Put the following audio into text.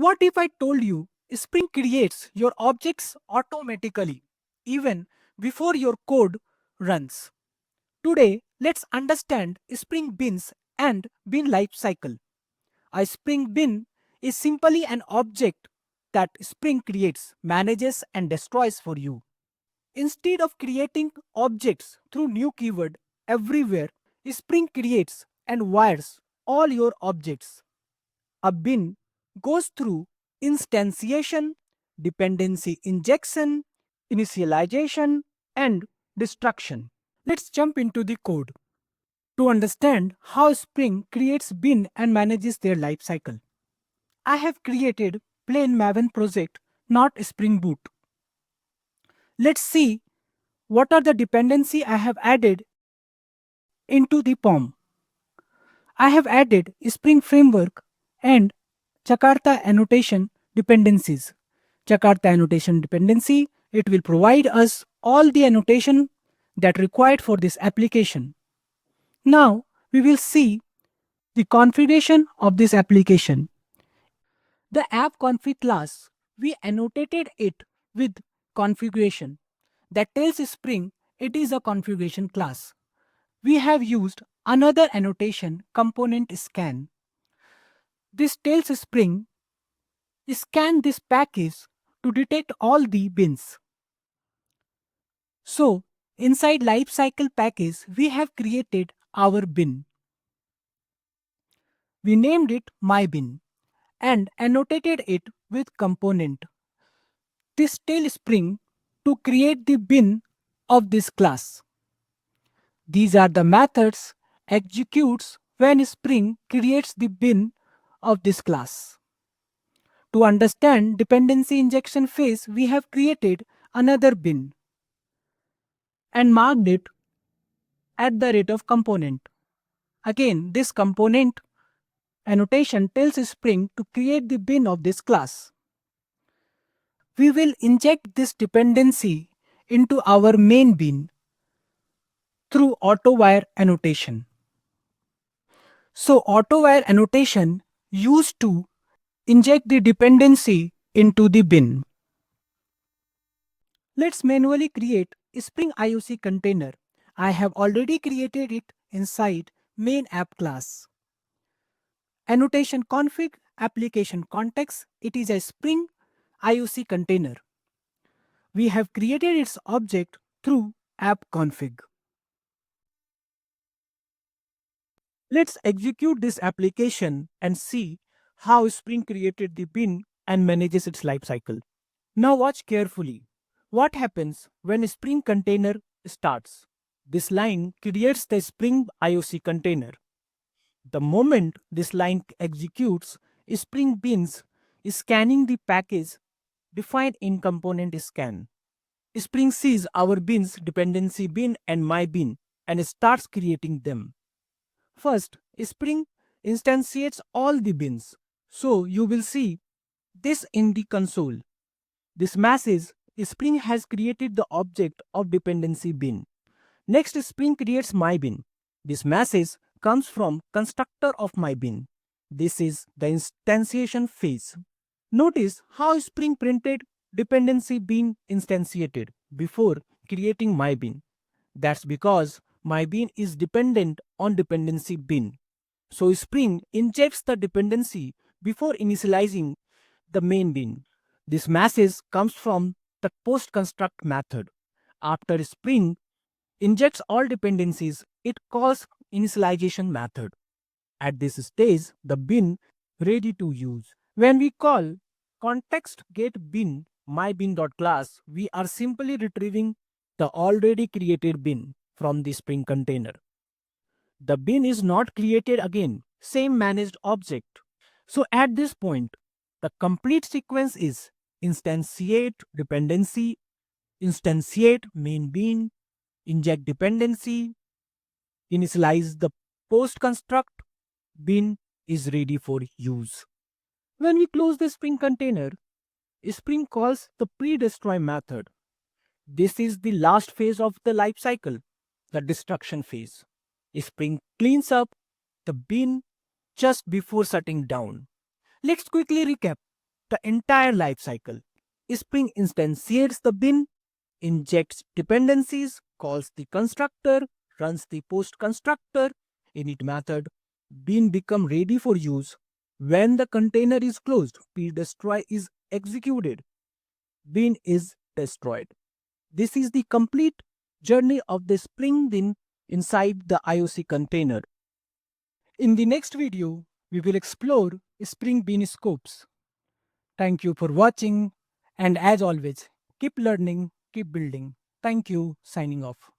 What if I told you Spring creates your objects automatically, even before your code runs? Today, let's understand Spring Beans and Bean Lifecycle. A Spring Bean is simply an object that Spring creates, manages, and destroys for you. Instead of creating objects through new keyword everywhere, Spring creates and wires all your objects. A bin goes through instantiation, dependency injection, initialization, and destruction. Let's jump into the code to understand how Spring creates bin and manages their life cycle. I have created plain Maven project, not Spring Boot. Let's see what are the dependency I have added into the POM. I have added Spring Framework and Jakarta annotation dependencies. Jakarta annotation dependency, it will provide us all the annotation that required for this application. Now we will see the configuration of this application. The app config class, we annotated it with configuration that tells Spring it is a configuration class. We have used another annotation component scan. This tells Spring scan this package to detect all the bins. So inside lifecycle package we have created our bin. We named it MyBin and annotated it with component. This tells Spring to create the bin of this class. These are the methods executes when Spring creates the bin of this class. To understand dependency injection phase, we have created another bin and marked it at the rate of component. Again, this component annotation tells Spring to create the bin of this class. We will inject this dependency into our main bin through AutoWire annotation. So AutoWire annotation used to inject the dependency into the bin. Let's manually create a Spring IoC container. I have already created it inside main app class. Annotation config application context, it is a Spring IoC container. We have created its object through app config. Let's execute this application and see how Spring created the bin and manages its lifecycle. Now watch carefully. What happens when a Spring container starts? This line creates the Spring IoC container. The moment this line executes, Spring Beans is scanning the package defined in component scan. Spring sees our bins, dependency bin and my bin, and starts creating them. First, Spring instantiates all the bins. So you will see this in the console. This message, Spring has created the object of dependency bin. Next, Spring creates my bin. This message comes from constructor of my bin. This is the instantiation phase. Notice how Spring printed dependency bin instantiated before creating my bin. That's because my bin is dependent on dependency bin. So Spring injects the dependency before initializing the main bin. This message comes from the post construct method. After Spring injects all dependencies, it calls initialization method. At this stage, the bin ready to use. When we call context get bin mybin.class, we are simply retrieving the already created bin from the Spring container. The bin is not created again, same managed object. So at this point, the complete sequence is instantiate dependency, instantiate main bin, inject dependency, initialize the post construct, bin is ready for use. When we close the Spring container, Spring calls the pre-destroy method. This is the last phase of the life cycle, the destruction phase. Spring cleans up the bin just before shutting down. Let's quickly recap. the entire lifecycle. Spring instantiates the bin, injects dependencies, calls the constructor, runs the post constructor init method. Bin become ready for use. When the container is closed, pdestroy is executed. Bin is destroyed. This is the complete journey of the Spring Bin inside the IoC container. In the next video, we will explore Spring Bean scopes. Thank you for watching, and as always, keep learning, keep building. Thank you, signing off.